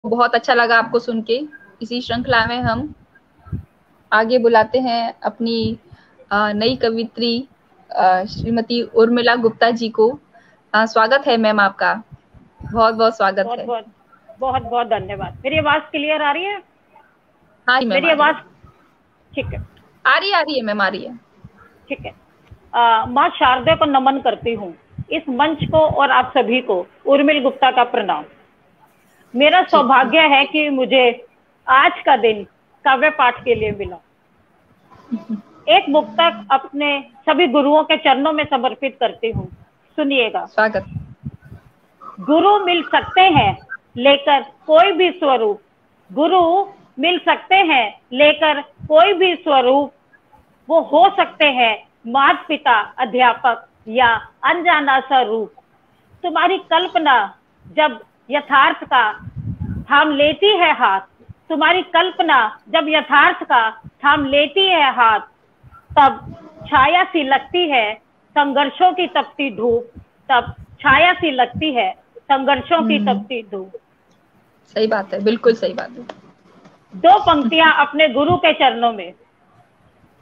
बहुत अच्छा लगा आपको सुन के। इसी श्रृंखला में हम आगे बुलाते हैं अपनी नई कवित्री श्रीमती उर्मिला गुप्ता जी को। स्वागत है मैम आपका, बहुत बहुत स्वागत बहुत है। बहुत बहुत बहुत धन्यवाद। मेरी आवाज क्लियर आ रही है? हाँ मैम, मेरी आवाज ठीक है? आ रही है मैम, आ रही है। ठीक है। माँ शारदा को नमन करती हूँ, इस मंच को और आप सभी को उर्मिल गुप्ता का प्रणाम। मेरा सौभाग्य है कि मुझे आज का दिन काव्य पाठ के लिए मिला। एक मुक्तक अपने सभी गुरुओं के चरणों में समर्पित करती हूँ, सुनिएगा। स्वागत। गुरु मिल सकते हैं लेकर कोई भी स्वरूप, गुरु मिल सकते हैं लेकर कोई भी स्वरूप, वो हो सकते हैं माता पिता अध्यापक या अनजाना सा रूप। तुम्हारी कल्पना जब यथार्थ का थाम लेती है हाथ, तुम्हारी कल्पना जब यथार्थ का थाम लेती है हाथ, तब छाया सी लगती है संघर्षों की तपती धूप, तब छाया सी लगती है संघर्षों की तपती धूप। सही बात है, बिल्कुल सही बात है। दो पंक्तियां अपने गुरु के चरणों में।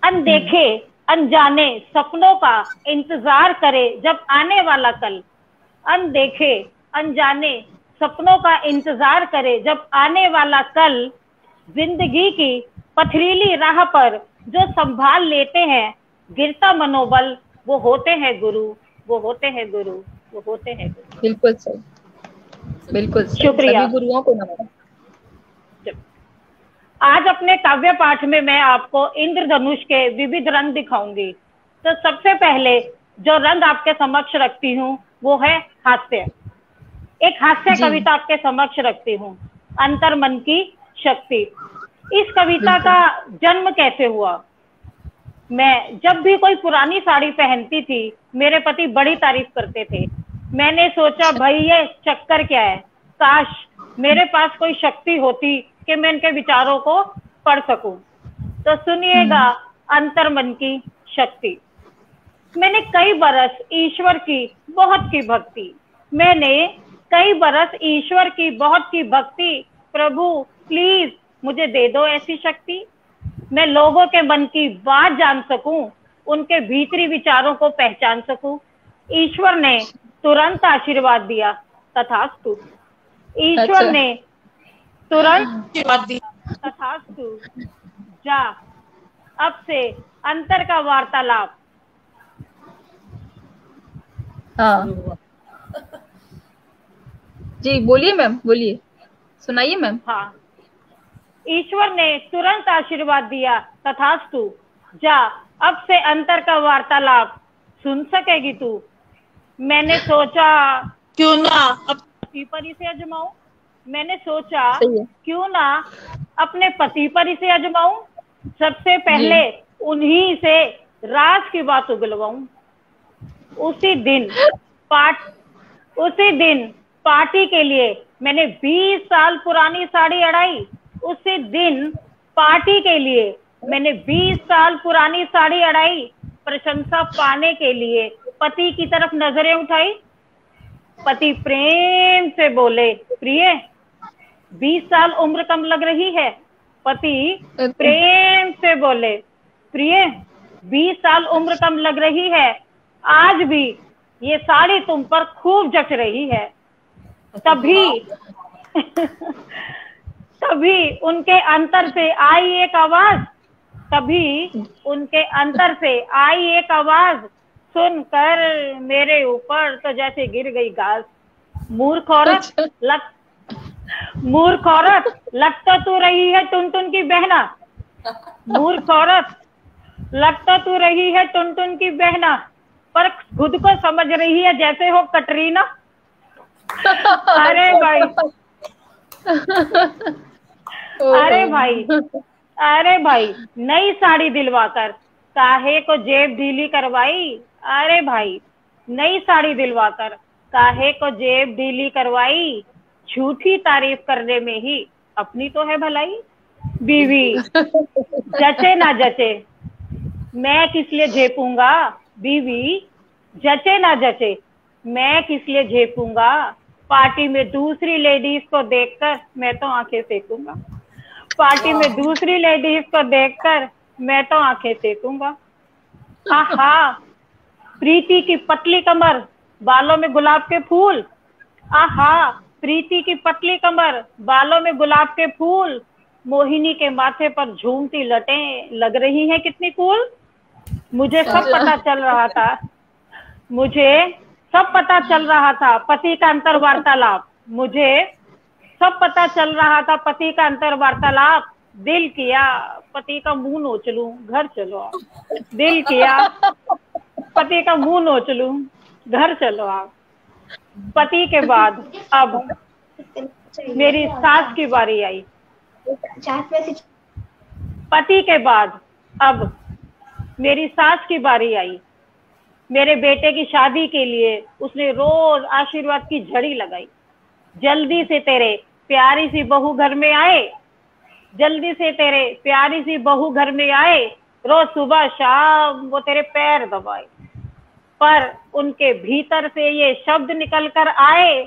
अनदेखे अनजाने सपनों का इंतजार करे जब आने वाला कल, अनदेखे अनजाने सपनों का इंतजार करे जब आने वाला कल। जिंदगी की पथरीली राह पर जो संभाल लेते हैं गिरता मनोबल, वो होते हैं गुरु, वो होते हैं गुरु, वो होते हैं गुरु। बिल्कुल सही, बिल्कुल सही। शुक्रिया। सभी गुरुओं को नमन। आज अपने काव्य पाठ में मैं आपको इंद्रधनुष के विविध रंग दिखाऊंगी। तो सबसे पहले जो रंग आपके समक्ष रखती हूँ वो है हास्य। एक हास्य कविता आपके समक्ष रखती हूँ, अंतर्मन की शक्ति। इस कविता का जन्म कैसे हुआ? मैं जब भी कोई पुरानी साड़ी पहनती थी मेरे पति बड़ी तारीफ करते थे। मैंने सोचा भाई ये चक्कर क्या है, काश मेरे पास कोई शक्ति होती कि मैं इनके विचारों को पढ़ सकूं। तो सुनिएगा अंतर्मन की शक्ति। मैंने कई बरस ईश्वर की बहुत की भक्ति, मैंने कई बरस ईश्वर की बहुत की भक्ति, प्रभु प्लीज मुझे दे दो ऐसी शक्ति, मैं लोगों के मन की बात जान सकूं, उनके भीतरी विचारों को पहचान सकूं। ईश्वर ने तुरंत आशीर्वाद दिया, तथास्तु। ईश्वर ने तुरंत आशीर्वाद दिया, तथास्तु। जा अब से अंतर का वार्तालाप। हाँ जी, बोलिए मैम, बोलिए, सुनाइए मैम। हाँ, ईश्वर ने तुरंत आशीर्वाद दिया, तथास्तु। जा अब से अंतर का वार्तालाप सुन सकेगी तू। मैंने सोचा क्यों ना अपने पति पर इसे आजमाऊं, मैंने सोचा क्यों ना अपने पति पर इसे आजमाऊं, सबसे पहले उन्हीं से राज की बात उगलवाऊं। उसी दिन पार्टी के लिए मैंने 20 साल पुरानी साड़ी अड़ाई। उसी दिन पार्टी के लिए मैंने 20 साल पुरानी साड़ी अड़ाई। प्रशंसा पाने के लिए पति की तरफ नजरें उठाई। पति प्रेम से बोले, प्रिय 20 साल उम्र कम लग रही है। पति प्रेम से बोले, प्रिय 20 साल उम्र कम लग रही है, आज भी ये साड़ी तुम पर खूब जच रही है। तभी तभी उनके अंतर से आई एक आवाज, तभी उनके अंतर से आई एक आवाज, सुनकर मेरे ऊपर तो जैसे गिर गई घास। मूर्ख औरत लगता तू रही है टुनटुन की बहना। मूर्ख औरत लगता तू रही है टुनटुन की बहना, पर खुद को समझ रही है जैसे हो कटरीना। अरे भाई, अरे भाई नई साड़ी दिलवाकर काहे को जेब ढीली करवाई। अरे भाई नई साड़ी दिलवाकर काहे को जेब ढीली करवाई। झूठी तारीफ करने में ही अपनी तो है भलाई। बीवी जचे ना जचे मैं किस लिए झेपूंगा, बीवी जचे ना जचे मैं किस लिए झेपूंगा। पार्टी में दूसरी लेडीज को देखकर मैं तो आंखें सेकूंगा। पार्टी में दूसरी लेडीज को देखकर मैं तो आंखें सेकूंगा। आहा, प्रीति की पतली कमर, बालों में गुलाब के फूल। आहा, प्रीति की पतली कमर, बालों में गुलाब के फूल। मोहिनी के माथे पर झूमती लटें लग रही हैं कितनी कूल। मुझे सब पता चल रहा था, मुझे सब पता चल रहा था पति का अंतर वार्तालाप। मुझे सब पता चल रहा था पति का अंतर वार्तालाप। दिल किया पति का मुंह नोच लूं, घर चलो आप। दिल किया पति का मुंह नोच लूं, घर चलो आप। पति के बाद अब मेरी सास की बारी आई। पति के बाद अब मेरी सास की बारी आई। मेरे बेटे की शादी के लिए उसने रोज आशीर्वाद की झड़ी लगाई। जल्दी से तेरे प्यारी सी बहू घर में आए, जल्दी से तेरे प्यारी सी बहू घर में आए। रोज सुबह शाम वो तेरे पैर दबाए, पर उनके भीतर से ये शब्द निकल कर आए,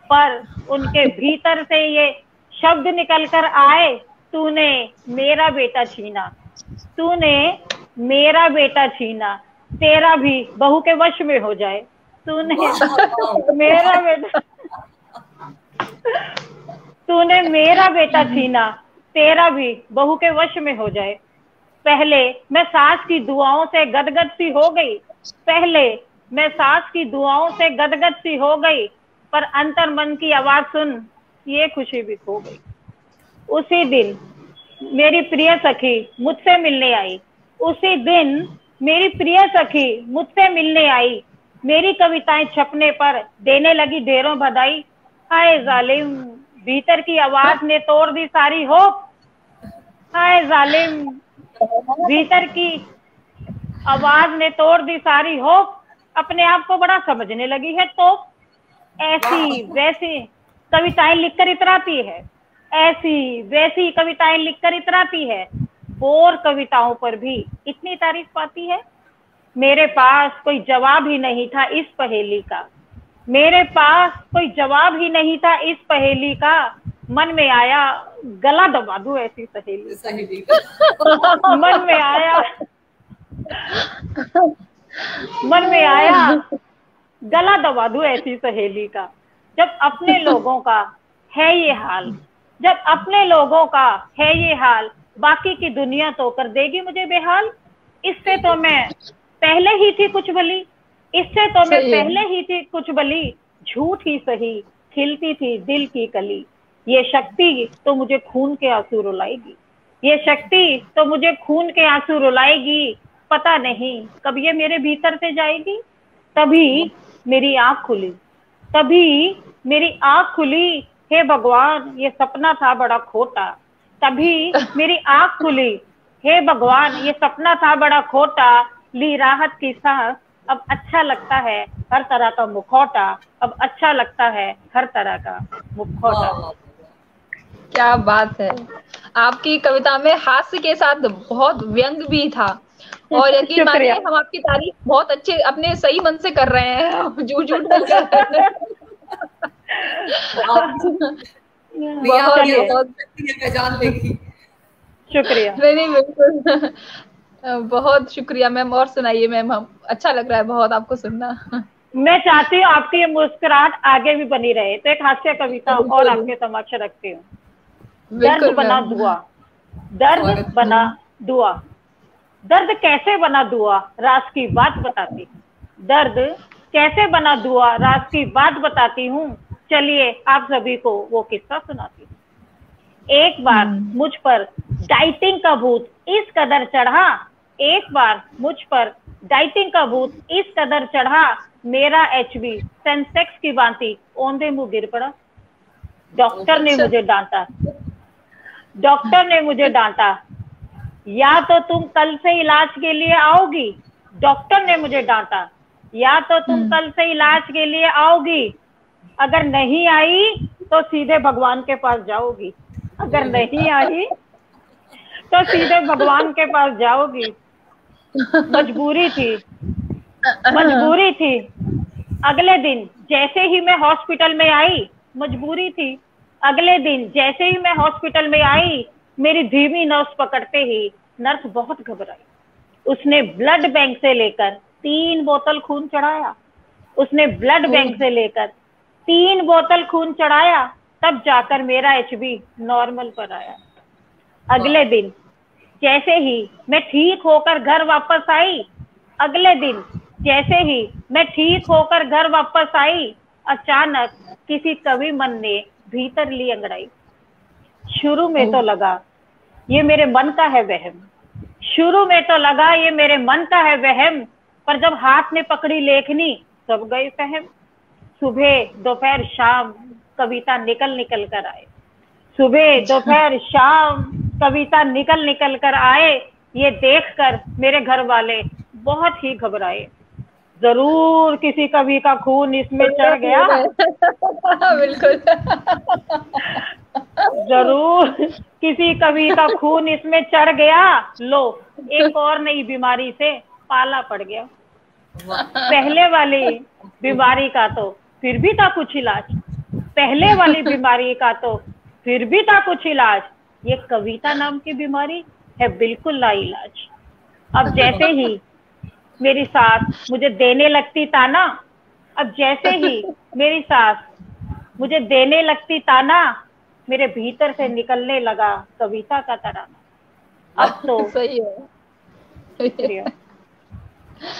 पर उनके भीतर से ये शब्द निकल कर आए, तूने मेरा बेटा छीना, तूने मेरा बेटा छीना, तेरा भी बहू के वश में हो जाए। तूने मेरा बेटा, तूने मेरा बेटा छीना, तेरा भी बहू के वश में हो जाए। पहले मैं सास की दुआओं से गदगद सी हो गई, पहले मैं सास की दुआओं से गदगद सी हो गई, पर अंतर मन की आवाज सुन ये खुशी भी खो गई। उसी दिन मेरी प्रिय सखी मुझसे मिलने आई, उसी दिन मेरी प्रिय सखी मुझसे मिलने आई। मेरी कविताएं छपने पर देने लगी ढेरों बधाई। हाय जालिम, भीतर की आवाज ने तोड़ दी सारी होप। हाय जालिम, भीतर की आवाज ने तोड़ दी सारी होप। अपने आप को बड़ा समझने लगी है तो ऐसी वैसी कविताएं लिखकर इतराती है, ऐसी वैसी कविताएं लिखकर इतराती है। बोर कविताओं पर भी इतनी तारीफ पाती है। मेरे पास कोई जवाब ही नहीं था इस पहेली का, मेरे पास कोई जवाब ही नहीं था इस पहेली का। मन में आया गला दबा दूं ऐसी सहेली का। मन में आया, मन में आया गला दबा दूं ऐसी सहेली का। जब अपने लोगों का है ये हाल, जब अपने लोगों का है ये हाल, बाकी की दुनिया तो कर देगी मुझे बेहाल। इससे तो मैं पहले ही थी कुछ भली, इससे तो मैं पहले ही थी कुछ भली। झूठ ही सही खिलती थी दिल की कली। ये शक्ति तो मुझे खून के आंसू रुलाएगी, ये शक्ति तो मुझे खून के आंसू रुलाएगी। पता नहीं कब ये मेरे भीतर से जाएगी। तभी मेरी आंख खुली, तभी मेरी आंख खुली। हे भगवान ये सपना था बड़ा खोटा, तभी मेरी आंख खुली। हे भगवान ये सपना था बड़ा खोटा। ली राहत की सांस, अब अच्छा लगता है हर तरह का मुखौटा, अब अच्छा लगता है हर तरह का मुखौटा। क्या बात है। आपकी कविता में हास्य के साथ बहुत व्यंग भी था, और यकीन मानिए हम आपकी तारीफ बहुत अच्छे अपने सही मन से कर रहे हैं, झूठ झूठ बोलकर। शुक्रिया। नहीं बिल्कुल, बहुत शुक्रिया मैम। और सुनाइए मैम, हम अच्छा लग रहा है बहुत आपको सुनना। मैं चाहती हूँ आपकी ये मुस्कुराहट आगे भी बनी रहे, तो एक हास्य कविता और आपके समक्ष रखती हूँ। दर्द बना दुआ, दर्द बना दुआ, दर्द कैसे बना दुआ राज की बात बताती, दर्द कैसे बना दुआ राज की बात बताती हूँ। चलिए आप सभी को वो किस्सा सुनाती हूँ। एक बार मुझ पर डाइटिंग का भूत इस कदर चढ़ा, एक बार मुझ पर डाइटिंग का भूत इस कदर चढ़ा, मेरा एचबी सेंसेक्स की भांति औंधे मुंह गिर पड़ा। डॉक्टर ने मुझे डांटा, डॉक्टर ने मुझे डांटा, या तो तुम कल से इलाज के लिए आओगी। डॉक्टर ने मुझे डांटा, या तो तुम कल से इलाज के लिए आओगी, अगर नहीं आई तो सीधे भगवान के पास जाओगी, अगर नहीं आई तो सीधे भगवान के पास जाओगी। मजबूरी थी, मजबूरी थी, अगले दिन जैसे ही मैं हॉस्पिटल में आई, मजबूरी थी, अगले दिन जैसे ही मैं हॉस्पिटल में आई, मेरी धीमी नर्स पकड़ते ही नर्स बहुत घबराई। उसने ब्लड बैंक से लेकर 3 बोतल खून चढ़ाया, उसने ब्लड बैंक से लेकर 3 बोतल खून चढ़ाया, तब जाकर मेरा एचबी नॉर्मल पर आया। अगले दिन जैसे ही मैं ठीक होकर घर वापस आई, अगले दिन जैसे ही मैं ठीक होकर घर वापस आई, अचानक किसी कवि मन ने भीतर ली अंगड़ाई। शुरू में तो लगा ये मेरे मन का है वहम, शुरू में तो लगा ये मेरे मन का है वहम, पर जब हाथ ने पकड़ी लेखनी सब गए फहम। सुबह दोपहर शाम कविता निकल निकल कर आए, सुबह दोपहर शाम कविता निकल निकल कर आए। ये देखकर मेरे घर वाले बहुत ही घबराए। जरूर किसी कवि का खून इसमें चढ़ गया, बिल्कुल जरूर किसी कवि का खून इसमें चढ़ गया। लो एक और नई बीमारी से पाला पड़ गया। पहले वाली बीमारी का तो फिर भी था कुछ इलाज, पहले वाली बीमारी का तो फिर भी था कुछ इलाज, ये कविता नाम की बीमारी है बिल्कुल लाइलाज। अब जैसे ही मेरी सास मुझे देने लगती ताना, अब जैसे ही मेरी सास मुझे देने लगती ताना, मेरे भीतर से निकलने लगा कविता का तराना। अब तो सही है।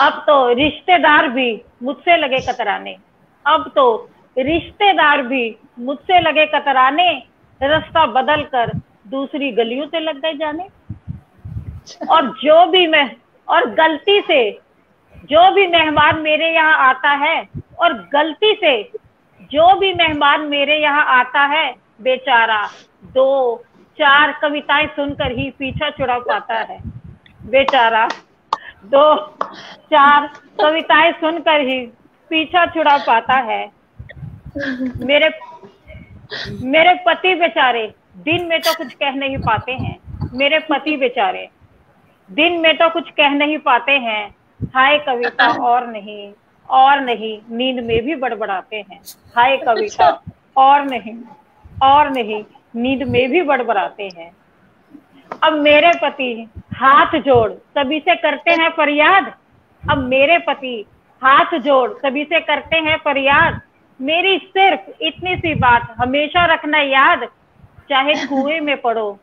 अब तो रिश्तेदार भी मुझसे लगे कतराने, अब तो रिश्तेदार भी मुझसे लगे कतराने, रास्ता बदल कर दूसरी गलियों से लग गए जाने। और गलती से जो भी मेहमान मेरे यहाँ आता है, और गलती से जो भी मेहमान मेरे यहाँ आता है, बेचारा 2-4 कविताएं सुनकर ही पीछा छुड़ा पाता है, बेचारा 2-4 कविताएं सुनकर ही पीछा छुड़ा पाता है। मेरे पति बेचारे दिन में तो कुछ कह नहीं पाते हैं, मेरे पति बेचारे दिन में तो कुछ कह नहीं पाते हैं, हाय कविता और नहीं नींद में भी बड़बड़ाते हैं, हाय कविता और नहीं नींद में भी बड़बड़ाते हैं। अब मेरे पति हाथ जोड़ सभी से करते हैं फरियाद, अब मेरे पति हाथ जोड़ सभी से करते हैं फरियाद, मेरी सिर्फ इतनी सी बात हमेशा रखना याद, चाहे कुएं में पड़ो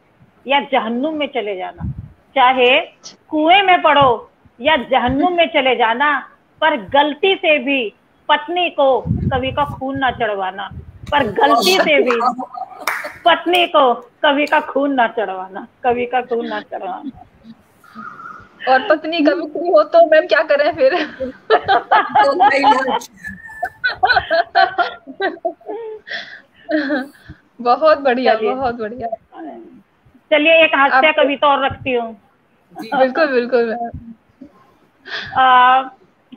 या जहन्नुम में चले जाना, चाहे कुएं में पड़ो या जहन्नुम में चले जाना, पर गलती से भी पत्नी को कवि का खून ना चढ़वाना, पर गलती से भी पत्नी को कवि का खून ना चढ़वाना, कवि का खून ना चढ़वाना। और पत्नी कवित्री हो तो मैम क्या करें फिर? बहुत बढ़िया, बहुत बढ़िया। चलिए एक हास्य कविता और रखती हूँ। बिल्कुल बिल्कुल।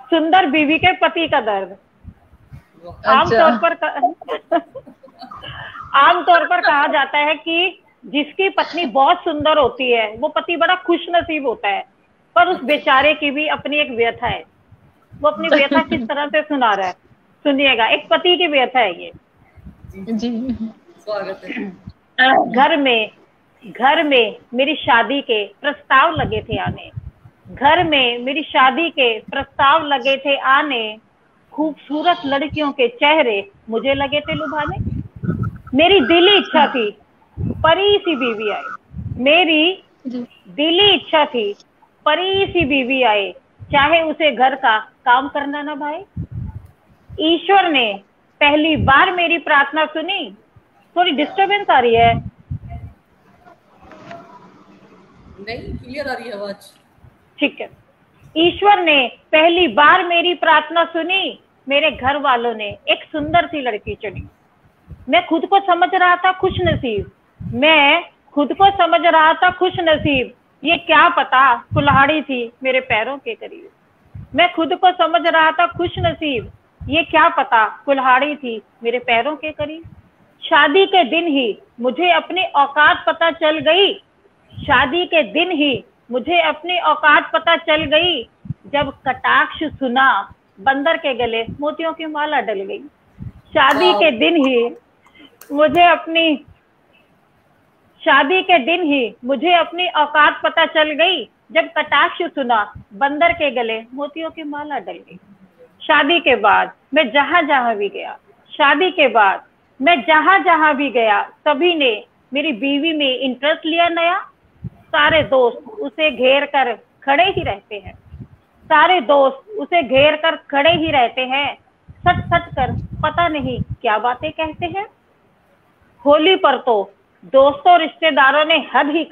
सुंदर बीवी के पति का दर्द। आमतौर पर कहा जाता है कि जिसकी पत्नी बहुत सुंदर होती है वो पति बड़ा खुश नसीब होता है, पर उस बेचारे की भी अपनी एक व्यथा है। वो अपनी व्यथा किस तरह से सुना रहा है, सुनिएगा। एक पति की व्यथा है ये। जी स्वागत है। घर में मेरी शादी के प्रस्ताव लगे थे आने, घर में मेरी शादी के प्रस्ताव लगे थे आने, खूबसूरत लड़कियों के चेहरे मुझे लगे थे लुभाने। मेरी दिली इच्छा थी परी सी बीवी आए, मेरी दिली इच्छा थी परी सी बीवी आए, चाहे उसे घर का काम करना ना भाए। ईश्वर ने पहली बार मेरी प्रार्थना सुनी। थोड़ी डिस्टरबेंस आ रही है? नहीं, क्लियर आ रही है आवाज। ठीक है। ईश्वर ने पहली बार मेरी प्रार्थना सुनी, मेरे घर वालों ने एक सुंदर सी लड़की चुनी। मैं खुद को समझ रहा था खुश नसीब, मैं खुद को समझ रहा था खुश नसीब, ये क्या पता कुल्हाड़ी थी मेरे पैरों के करीब। मैं खुद को समझ रहा था खुश नसीब, ये क्या पता कुल्हाड़ी थी मेरे पैरों के करीब। शादी के दिन ही मुझे अपनी औकात पता चल गई, शादी के दिन ही मुझे अपनी औकात पता चल गई, जब कटाक्ष सुना बंदर के गले मोतियों की माला डल गई। शादी के दिन ही मुझे अपनी औकात पता चल गई, जब कटाक्ष सुना बंदर के गले मोतियों की माला डल गई। शादी के बाद मैं जहां जहां भी गया सभी ने मेरी बीवी में इंटरेस्ट लिया नया। सारे दोस्त उसे घेर कर खड़े ही रहते हैं, सच कर पता नहीं क्या बातें कहते हैं। होली पर तो दोस्तों रिश्तेदारों ने हद ही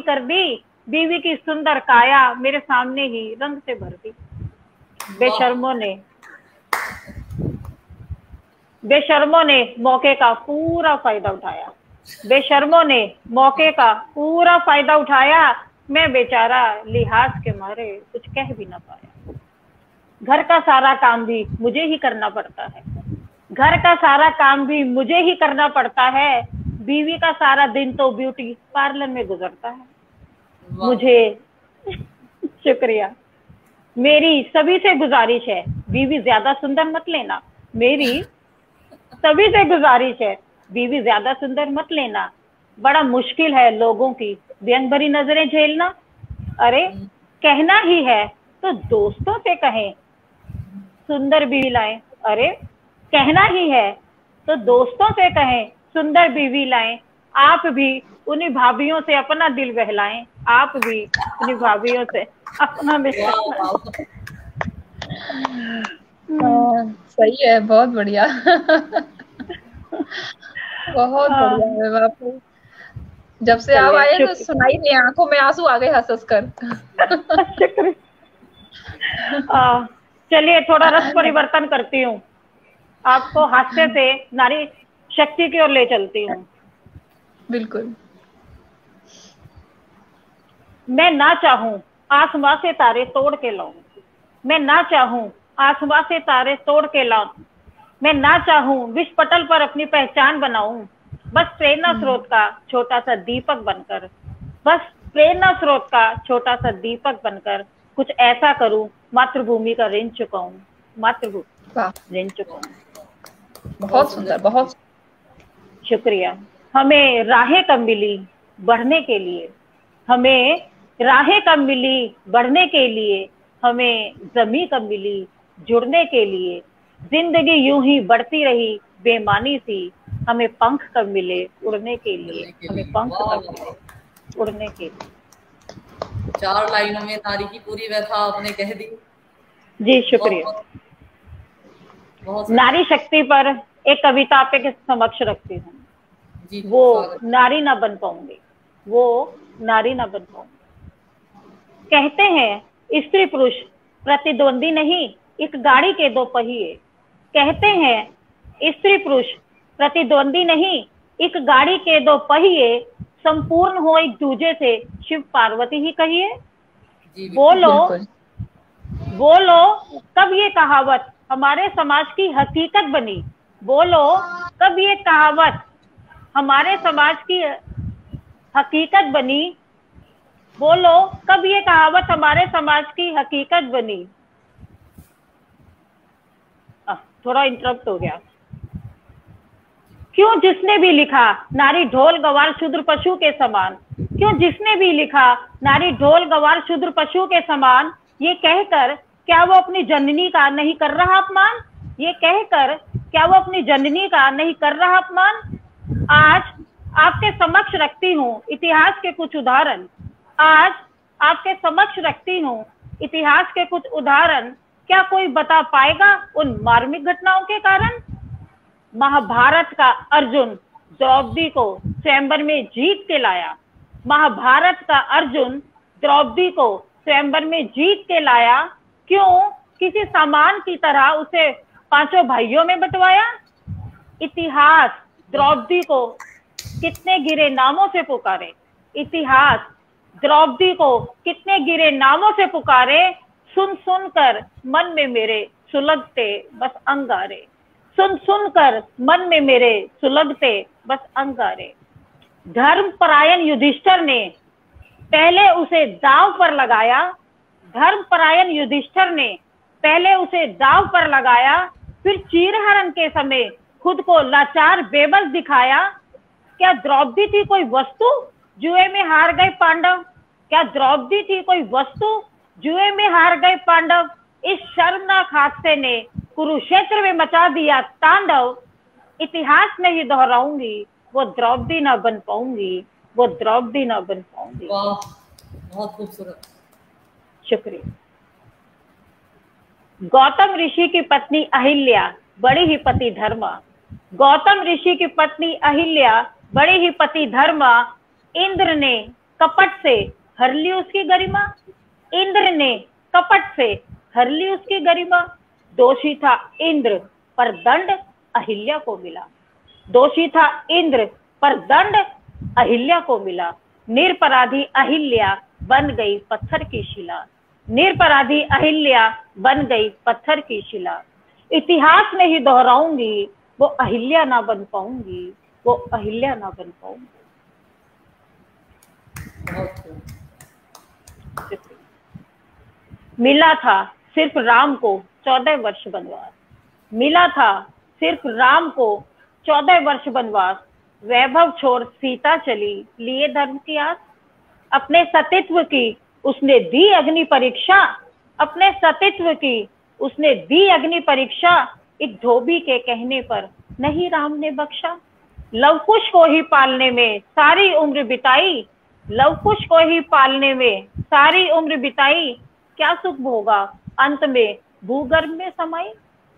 कर दी, बीवी की सुंदर काया मेरे सामने ही रंग से भर दी। बेशर्मों ने मौके का पूरा फायदा उठाया। मैं बेचारा लिहाज के मारे कुछ कह भी ना पाया। घर का सारा काम भी मुझे ही करना पड़ता है। बीवी का सारा दिन तो ब्यूटी पार्लर में गुजरता है। मुझे शुक्रिया। मेरी सभी से गुजारिश है, बीवी ज्यादा सुंदर मत लेना। बड़ा मुश्किल है लोगों की व्यंग भरी नजरें झेलना। अरे कहना ही है तो दोस्तों से कहें सुंदर बीवी लाएं। आप भी उन्हीं भाभीयों से अपना दिल बहलाएं। सही है, बहुत बढ़िया। बहुत बढ़िया है बापू। जब से आप आए तो सुनाई नहीं, आंखों में आंसू आ गए हंस कर। चलिए थोड़ा रस परिवर्तन करती हूँ, आपको हास्य से नारी शक्ति की ओर ले चलती हूँ। बिल्कुल। मैं ना चाहूं आसमां से तारे तोड़ के लाऊं। मैं ना चाहूं विश्व पटल पर अपनी पहचान बनाऊं। बस प्रेरणा स्रोत का छोटा सा दीपक बनकर कुछ ऐसा करूं, मातृभूमि का ऋण चुकाऊं। बहुत सुंदर, बहुत शुक्रिया। हमें राहें कब मिली बढ़ने के लिए, हमें जमीन कब मिली जुड़ने के लिए। जिंदगी यूं ही बढ़ती रही बेमानी सी, हमें पंख कब मिले उड़ने के लिए। 4 लाइनों में नारी की पूरी व्यथा आपने कह दी। जी शुक्रिया। नारी शक्ति पर एक कविता आपके समक्ष रखती हूँ। वो नारी ना बन पाऊंगी। कहते हैं स्त्री पुरुष प्रतिद्वंदी नहीं, एक गाड़ी के दो पहिए। संपूर्ण हो एक दूजे से शिव पार्वती ही कहिए। बोलो कब ये कहावत हमारे समाज की हकीकत बनी। बोलो कब ये कहावत हमारे समाज की हकीकत बनी। थोड़ा इंटरप्ट हो गया। क्यों जिसने भी लिखा नारी ढोल गवार शूद्र पशु के समान। ये कहकर क्या वो अपनी जननी का नहीं कर रहा अपमान। आज आपके समक्ष रखती हूँ इतिहास के कुछ उदाहरण। क्या कोई बता पाएगा उन मार्मिक घटनाओं के कारण। महाभारत का अर्जुन द्रौपदी को स्वयंवर में जीत के लाया। क्यों किसी सामान की तरह उसे 5 भाइयों में बंटवाया। इतिहास द्रौपदी को कितने गिरे नामों से पुकारे। सुन कर मन में मेरे सुलगते बस अंगारे। धर्म परायण युधिष्ठिर ने पहले उसे दांव पर लगाया, धर्मपरायण युधिष्ठिर ने पहले उसे दांव पर लगाया, फिर चीरहरण के समय खुद को लाचार बेबस दिखाया। क्या द्रौपदी थी कोई वस्तु, जुए में हार गए पांडव? क्या द्रौपदी थी कोई वस्तु, जुए में हार गए पांडव? इस शर्मनाक हादसे ने कुरुक्षेत्र में मचा दिया तांडव। इतिहास नहीं दोहराऊंगी, वो द्रौपदी ना बन पाऊंगी, वो द्रौपदी ना बन पाऊंगी। वाह, बहुत खूबसूरत। शुक्रिया। गौतम ऋषि की पत्नी अहिल्या बड़ी ही पति धर्मा। गौतम ऋषि की पत्नी अहिल्या बड़ी ही पति धर्मा। इंद्र ने कपट से हर ली उसकी गरिमा। इंद्र ने कपट से हर ली उसकी गरिमा। दोषी था इंद्र पर दंड अहिल्या को मिला। दोषी था इंद्र पर दंड अहिल्या को मिला। निरपराधी अहिल्या बन गई पत्थर की शिला। निरपराधी अहिल्या बन गई पत्थर की शिला। इतिहास में ही दोहराऊंगी, वो अहिल्या ना बन पाऊंगी, वो अहिल्या ना बन पाऊंगी। मिला था सिर्फ राम को 14 वर्ष वनवास। मिला था सिर्फ राम को 14 वर्ष वनवास। वैभव छोड़ सीता चली लिए धर्म की आस। अपने सतीत्व की उसने दी अग्नि परीक्षा। अपने सतीत्व की उसने दी अग्नि परीक्षा। एक धोबी के कहने पर नहीं राम ने बख्शा। लवकुश को ही पालने में सारी उम्र बिताई। लवकुश को ही पालने में सारी उम्र बिताई। क्या सुख भोगा अंत में भूगर्भ में समाई।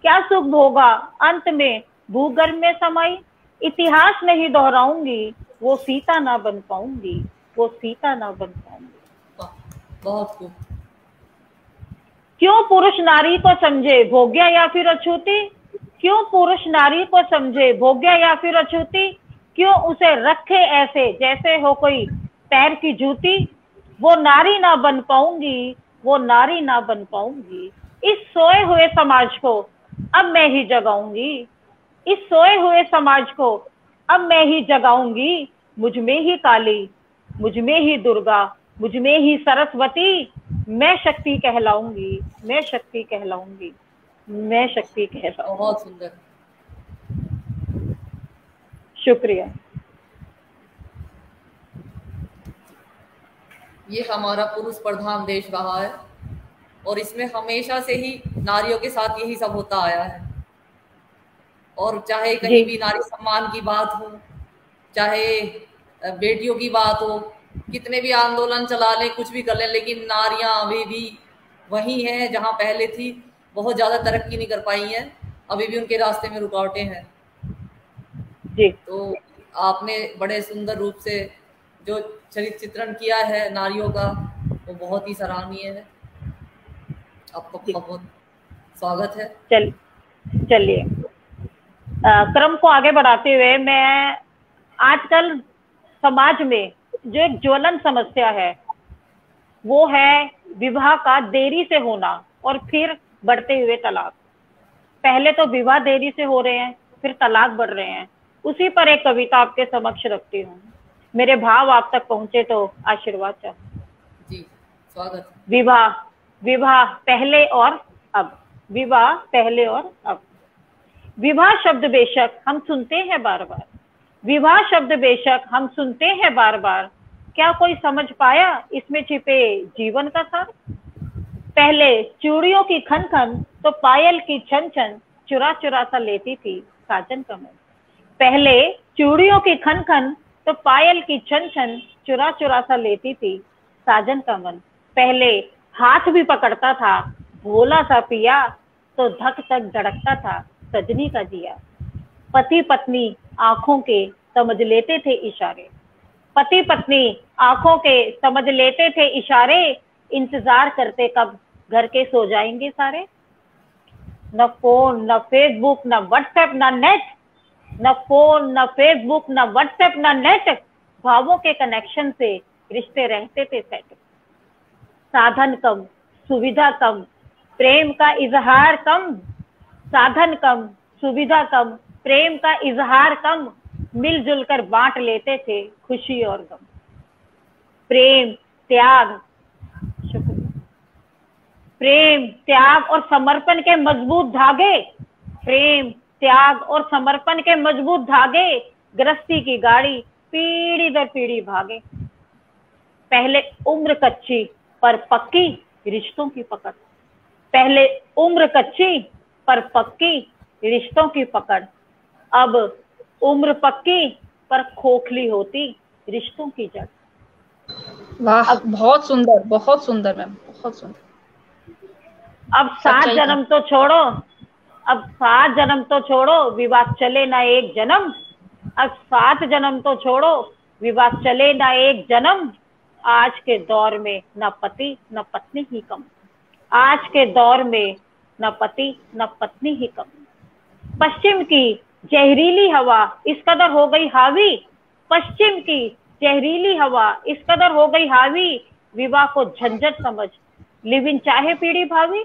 क्या सुख भोगा अंत में भूगर्भ में समाई। इतिहास नहीं दोहराऊंगी, वो सीता ना बन पाऊंगी, वो सीता ना बन पाऊंगी। बहुत खूब। क्यों पुरुष नारी को समझे भोग्या या फिर अछूती। क्यों पुरुष नारी को समझे भोग्या या फिर अछूती। क्यों उसे रखे ऐसे जैसे हो कोई पैर की जूती। वो नारी ना बन पाऊंगी, वो नारी ना बन पाऊंगी। इस सोए हुए समाज को अब मैं ही जगाऊंगी। इस सोए हुए समाज को अब मैं ही जगाऊंगी। मुझ में ही काली, मुझ में ही दुर्गा, मुझ में ही सरस्वती। मैं शक्ति कहलाऊंगी, मैं शक्ति कहलाऊंगी, मैं शक्ति कहलाऊंगी। बहुत सुंदर। शुक्रिया। ये हमारा पुरुष प्रधान देश रहा है और इसमें हमेशा से ही नारियों के साथ यही सब होता आया है। और चाहे कहीं भी नारी सम्मान की बात हो, चाहे बेटियों की बात हो, कितने भी आंदोलन चला लें, कुछ भी कर लें, लेकिन नारियां अभी भी वही हैं जहां पहले थी। बहुत ज्यादा तरक्की नहीं कर पाई हैं, अभी भी उनके रास्ते में रुकावटें हैं जी। तो आपने बड़े सुंदर रूप से जो चरित्र चित्रण किया है नारियों का, वो बहुत ही सराहनीय है। आपका बहुत स्वागत है। चलिए क्रम को आगे बढ़ाते हुए मैं आजकल समाज में जो एक ज्वलन समस्या है वो है विवाह का देरी से होना और फिर बढ़ते हुए तलाक। पहले तो विवाह देरी से हो रहे हैं, फिर तलाक बढ़ रहे हैं। उसी पर एक कविता आपके समक्ष रखती हूँ। मेरे भाव आप तक पहुंचे तो आशीर्वाद चाहूँ। जी, स्वागत। विवाह पहले और अब। विवाह पहले और अब। विवाह शब्द बेशक हम सुनते हैं बार बार। विवाह शब्द बेशक हम सुनते हैं बार बार। क्या कोई समझ पाया इसमें छिपे जीवन का सार। पहले चूड़ियों की खन खन तो पायल की छन छन चुरा चुरा सा लेती थी साजन का मन। पहले चूड़ियों की खन खन तो पायल की छन छन चुरा चुरा सा लेती थी साजन का मन। पहले हाथ भी पकड़ता था भोला सा पिया तो धक धक धड़कता था सजनी का जिया। पति पत्नी आंखों के समझ लेते थे इशारे। पति पत्नी आंखों के समझ लेते थे इशारे। इंतजार करते कब घर के सो जाएंगे सारे। न फोन न फेसबुक न व्हाट्सएप न नेट। न फोन न फेसबुक न व्हाट्सएप न नेट। भावों के कनेक्शन से रिश्ते रहते थे सेट। साधन कम सुविधा कम प्रेम का इजहार कम। साधन कम सुविधा कम प्रेम का इजहार कम। मिलजुल कर बांट लेते थे खुशी और गम। प्रेम त्याग। शुक्रिया। प्रेम, त्याग और समर्पण के मजबूत धागे, प्रेम, त्याग और समर्पण के मजबूत धागे, गृहस्थी की गाड़ी पीढ़ी दर पीढ़ी भागे। पहले उम्र कच्ची पर पक्की रिश्तों की पकड़, पहले उम्र कच्ची पर पक्की रिश्तों की पकड़, अब उम्र पक्की पर खोखली होती रिश्तों की जड़। वाह, बहुत सुंदर मैम, बहुत सुंदर। अब 7 जन्म तो छोड़ो, अब 7 जन्म तो छोड़ो, विवाह चले ना एक जन्म, अब 7 जन्म तो छोड़ो, विवाह चले ना एक जन्म। आज के दौर में न पति न पत्नी ही कम, आज के दौर में न पति न पत्नी ही कम। पश्चिम की जहरीली हवा इस कदर हो गई हावी, पश्चिम की जहरीली हवा इस कदर हो गई हावी, विवाह को झंझट समझ लिव इन चाहे पीढ़ी भावी।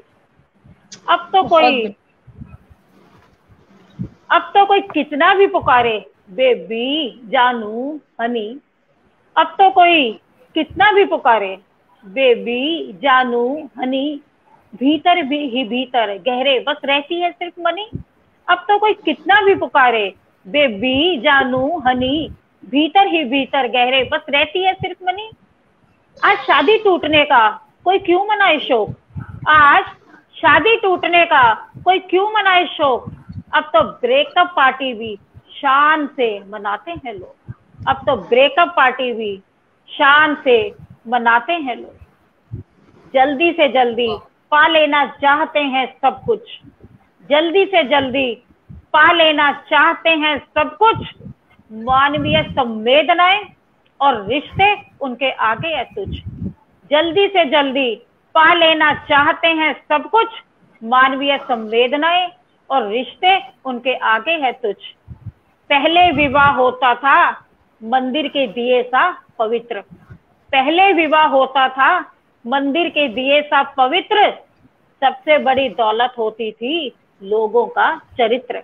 अब तो कोई कितना भी पुकारे बेबी जानू हनी, अब तो कोई कितना भी पुकारे बेबी जानू हनी, भीतर भी ही भीतर गहरे बस रहती है सिर्फ मनी। अब तो कोई कितना भी पुकारे बेबी जानू हनी, भीतर ही भीतर गहरे बस रहती है सिर्फ मनी। आज शादी टूटने का कोई क्यों मनाए शोक, आज शादी टूटने का कोई क्यों मनाए शोक, अब तो ब्रेकअप पार्टी भी शान से मनाते हैं लोग, अब तो ब्रेकअप पार्टी भी शान से मनाते हैं लोग। जल्दी से जल्दी पा लेना चाहते हैं सब कुछ, जल्दी से जल्दी पा लेना चाहते हैं सब कुछ, मानवीय संवेदनाएं और रिश्ते उनके आगे है तुझ। जल्दी से जल्दी पा लेना चाहते हैं सब कुछ, मानवीय संवेदनाएं और रिश्ते उनके आगे है तुझ। पहले विवाह होता था मंदिर के दिए सा पवित्र, पहले विवाह होता था मंदिर के दिए सा पवित्र, सबसे बड़ी दौलत होती थी लोगों का चरित्र,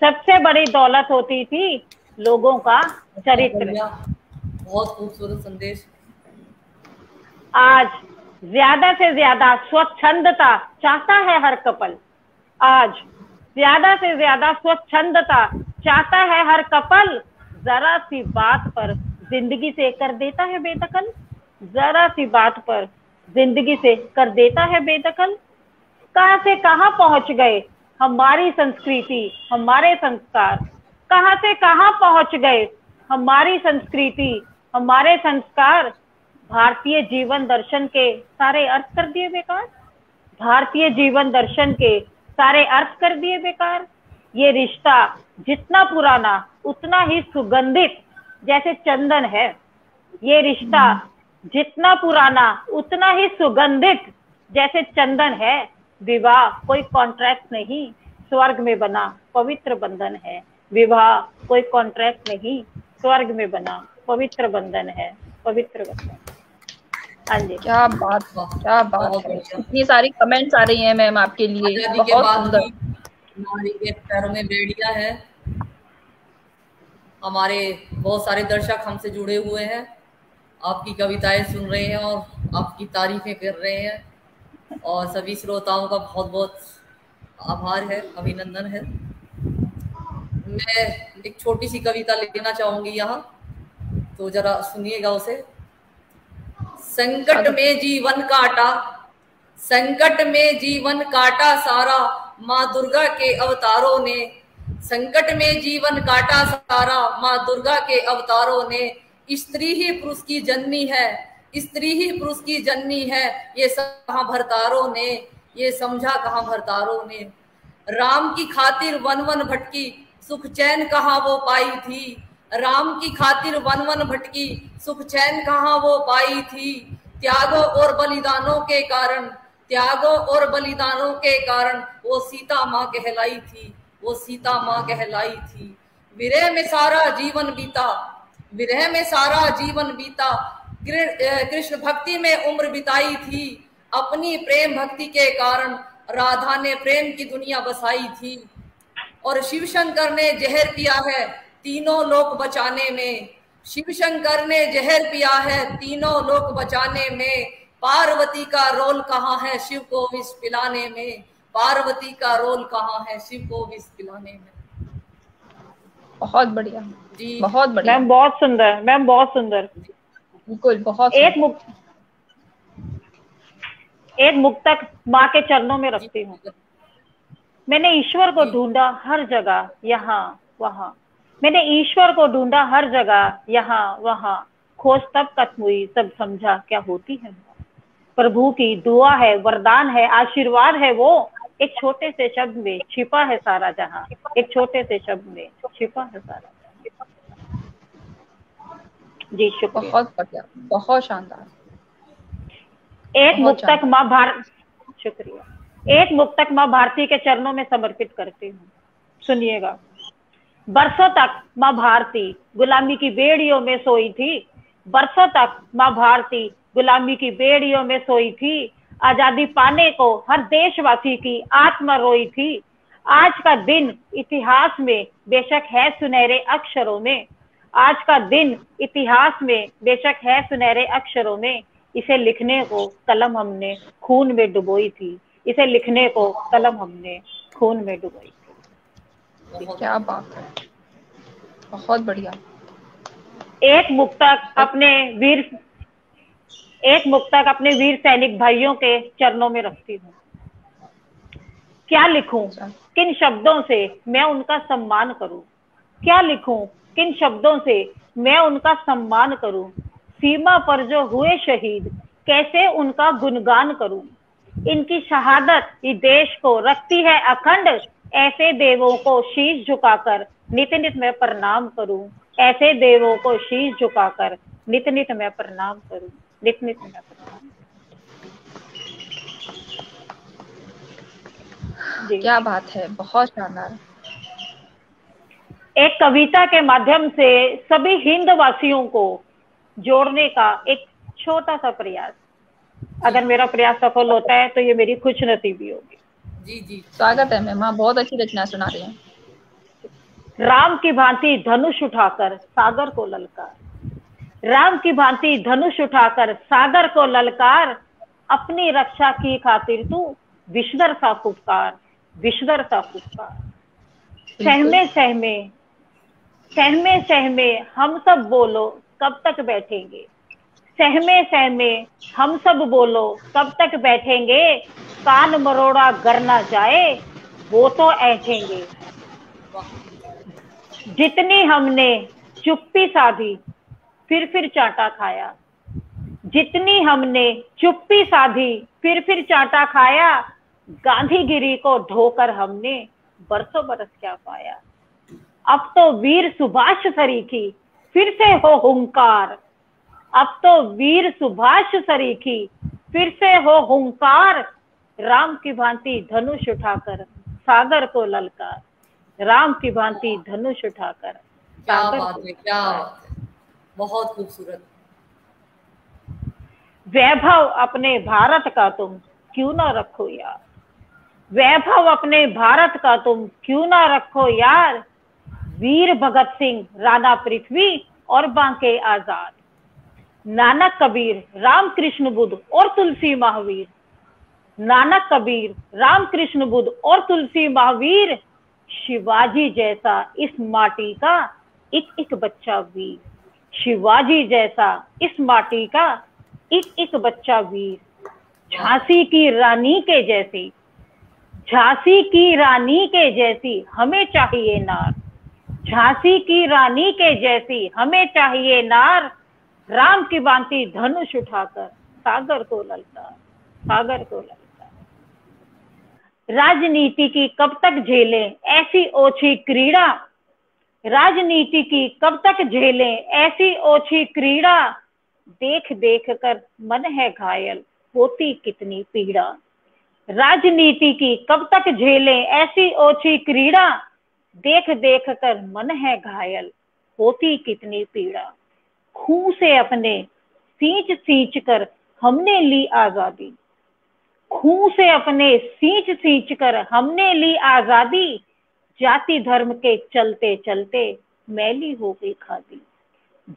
सबसे बड़ी दौलत होती थी लोगों का चरित्र। बहुत खूबसूरत संदेश। आज ज्यादा से ज्यादा स्वच्छंदता चाहता है हर कपल, आज ज्यादा से ज्यादा स्वच्छंदता चाहता है हर कपल, जरा सी बात पर जिंदगी से कर देता है बेदखल, जरा सी बात पर जिंदगी से कर देता है बेदखल। कहां से कहां पहुंच गए हमारी संस्कृति हमारे संस्कार, कहां से कहां पहुंच गए हमारी संस्कृति हमारे संस्कार, भारतीय जीवन दर्शन के सारे अर्थ कर दिए बेकार, भारतीय जीवन दर्शन के सारे अर्थ कर दिए बेकार। ये रिश्ता जितना पुराना उतना ही सुगंधित जैसे चंदन है, ये रिश्ता जितना पुराना उतना ही सुगंधित जैसे चंदन है। विवाह कोई कॉन्ट्रैक्ट नहीं, स्वर्ग में बना पवित्र बंधन है, विवाह कोई कॉन्ट्रैक्ट नहीं, स्वर्ग में बना पवित्र बंधन है, पवित्र बंधन। हाँ जी, क्या बात है। इतनी सारी कमेंट्स आ रही हैं मैम आपके लिए, बहुत सुंदर। नारी के पैरों में बेड़िया है। हमारे बहुत सारे दर्शक हमसे जुड़े हुए हैं, आपकी कविताएं सुन रहे हैं और आपकी तारीफें कर रहे हैं, और सभी श्रोताओं का बहुत बहुत आभार है, अभिनंदन है। मैं एक छोटी सी कविता लेना चाहूंगी यहाँ, तो जरा सुनिएगा उसे। संकट में जीवन काटा, संकट में जीवन काटा सारा, माँ दुर्गा के अवतारों ने, संकट में जीवन काटा सारा, माँ दुर्गा के अवतारों ने। स्त्री ही पुरुष की जननी है, स्त्री ही पुरुष की जननी है, ये कहाँ भरतारों ने, ये समझा कहाँ भरतारों ने। राम की खातिर वन वन भटकी, सुख चैन कहाँ वो पाई थी, राम की खातिर वन वन भटकी, सुख चैन कहाँ वो पाई थी। त्यागों और बलिदानों के कारण, त्यागों और बलिदानों के कारण वो सीता माँ कहलाई थी, वो सीता माँ कहलाई थी। विरह में सारा जीवन बीता, विरह में सारा जीवन बीता, कृष्ण भक्ति में उम्र बिताई थी। अपनी प्रेम भक्ति के कारण राधा ने प्रेम की दुनिया बसाई थी। और शिव शंकर ने जहर पिया है तीनों लोक बचाने में, शिव शंकर ने जहर पिया है तीनों लोक बचाने में। पार्वती का रोल कहाँ है शिव को विष पिलाने में, पार्वती का रोल कहाँ है शिव को विष पिलाने में। बहुत बढ़िया जी बहुत बढ़िया मैम, बहुत सुंदर मैम, बहुत सुंदर। बिल्कुल बहुत एक मुक्तक माँ के चरणों में जी रखती हूँ। मैंने ईश्वर को जी ढूंढा हर जगह यहाँ वहाँ, मैंने ईश्वर को ढूंढा हर जगह यहाँ वहाँ, खोज तब खत्म हुई सब समझा क्या होती है। प्रभु की दुआ है, वरदान है, आशीर्वाद है वो, एक छोटे से शब्द में छिपा है सारा जहां, एक छोटे से शब्द में छिपा है सारा जहां। जी शुक्रिया। बहुत बढ़िया, बहुत शानदार। एक बहुत मुक्तक शानदार। माँ भारत शुक्रिया। एक मुक्तक माँ भारती के चरणों में समर्पित करती हूँ, सुनिएगा। बरसों तक माँ भारती गुलामी की बेड़ियों में सोई थी, बरसों तक माँ भारती गुलामी की बेड़ियों में सोई थी, आजादी पाने को हर देशवासी की आत्मा रोई थी। आज का दिन इतिहास में बेशक है सुनहरे अक्षरों में, आज का दिन इतिहास में बेशक है सुनहरे अक्षरों में, इसे लिखने को कलम हमने खून में डुबोई थी, इसे लिखने को कलम हमने खून में डुबोई थी। क्या बात है, बहुत बढ़िया। एक मुक्तक अपने वीर सैनिक भाइयों के चरणों में रखती हूँ। क्या लिखूं किन शब्दों से मैं उनका सम्मान करूं, क्या लिखूं किन शब्दों से मैं उनका सम्मान करूं, सीमा पर जो हुए शहीद कैसे उनका गुणगान करूं, इनकी शहादत ये देश को रखती है अखंड, ऐसे देवों को शीश झुकाकर नित नित मैं प्रणाम करूं, ऐसे देवों को शीश झुकाकर नित नित मैं प्रणाम करूं, नित नित मैं प्रणाम करूं। क्या बात है, बहुत शानदार। एक कविता के माध्यम से सभी हिंद वासियों को जोड़ने का एक छोटा सा प्रयास, अगर मेरा प्रयास सफल होता है तो ये मेरी खुशनसीबी होगी। जी जी स्वागत है मैम, आप बहुत अच्छी रचना सुना रही हैं। राम की भांति धनुष उठाकर सागर को ललकार, राम की भांति धनुष उठाकर सागर को ललकार, अपनी रक्षा की खातिर तू विषधर सा फुफकार, विषधर सा फुफकार। सहमे सहमे सहमे सहमे हम सब बोलो कब तक बैठेंगे, सहमे सहमे हम सब बोलो कब तक बैठेंगे, कान मरोड़ा गर ना जाए वो तो ऐठेंगे। जितनी हमने चुप्पी साधी फिर चाटा खाया, जितनी हमने चुप्पी साधी फिर चाटा खाया, गांधीगिरी को ढोकर हमने बरसों बरस क्या पाया। अब तो वीर सुभाष सरीखी फिर से हो हुंकार, अब तो वीर सुभाष सरीखी फिर से हो हुंकार, राम की भांति धनुष उठाकर सागर को ललकार, राम की भांति धनुष उठाकर सागर को ललकार। क्या बात है, बहुत खूबसूरत। वैभव अपने भारत का तुम क्यों ना रखो यार, वैभव अपने भारत का तुम क्यों ना रखो यार, वीर भगत सिंह राणा पृथ्वी और बांके आजाद, नानक कबीर रामकृष्ण बुद्ध और तुलसी महावीर, नानक कबीर रामकृष्ण बुद्ध और तुलसी महावीर, शिवाजी जैसा इस माटी का एक एक बच्चा वीर, शिवाजी जैसा इस माटी का एक एक बच्चा वीर, झांसी की रानी के जैसी, झांसी की रानी के जैसी हमें चाहिए नार, झांसी की रानी के जैसी हमें चाहिए नार, राम की भांति धनुष उठाकर सागर को ललकार, सागर को ललकार। राजनीति की कब तक झेलें ऐसी ओछी क्रीड़ा, राजनीति की कब तक झेलें ऐसी ओछी क्रीड़ा, देख देख कर मन है घायल होती कितनी पीड़ा, राजनीति की कब तक झेलें ऐसी ओछी क्रीड़ा, देख देख कर मन है घायल होती कितनी पीड़ा, खून से अपने सींच सींच कर हमने ली आजादी, खून से अपने सींच सींच कर हमने ली आजादी, जाति धर्म के चलते चलते मैली हो गई खादी,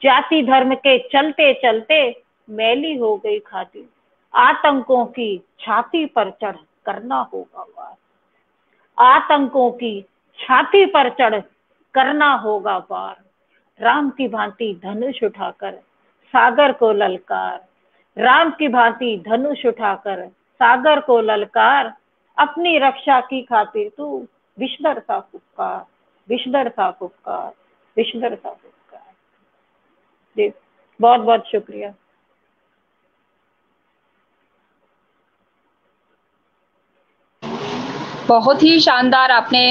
जाति धर्म के चलते चलते मैली हो गई खादी, आतंकों की छाती पर चढ़ करना होगा वार, आतंकों की छाती पर चढ़ करना होगा वार, राम की भांति धनुष उठाकर सागर को ललकार, राम की भांति धनुष उठाकर सागर को ललकार, अपनी रक्षा की खातिर तू विषधर सा फुफकार, विषधर सा फुफकार, विषधर सा फुफकार। जी बहुत बहुत शुक्रिया। बहुत ही शानदार आपने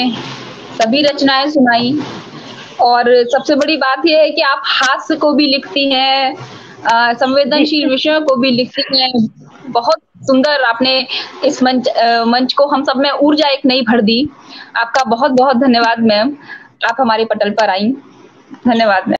सभी रचनाएं सुनाई, और सबसे बड़ी बात यह है कि आप हास्य को भी लिखती हैं, संवेदनशील विषयों को भी लिखती हैं। बहुत सुंदर आपने इस मंच को हम सब में ऊर्जा एक नई भर दी। आपका बहुत बहुत धन्यवाद मैम, आप हमारे पटल पर आई। धन्यवाद मैम।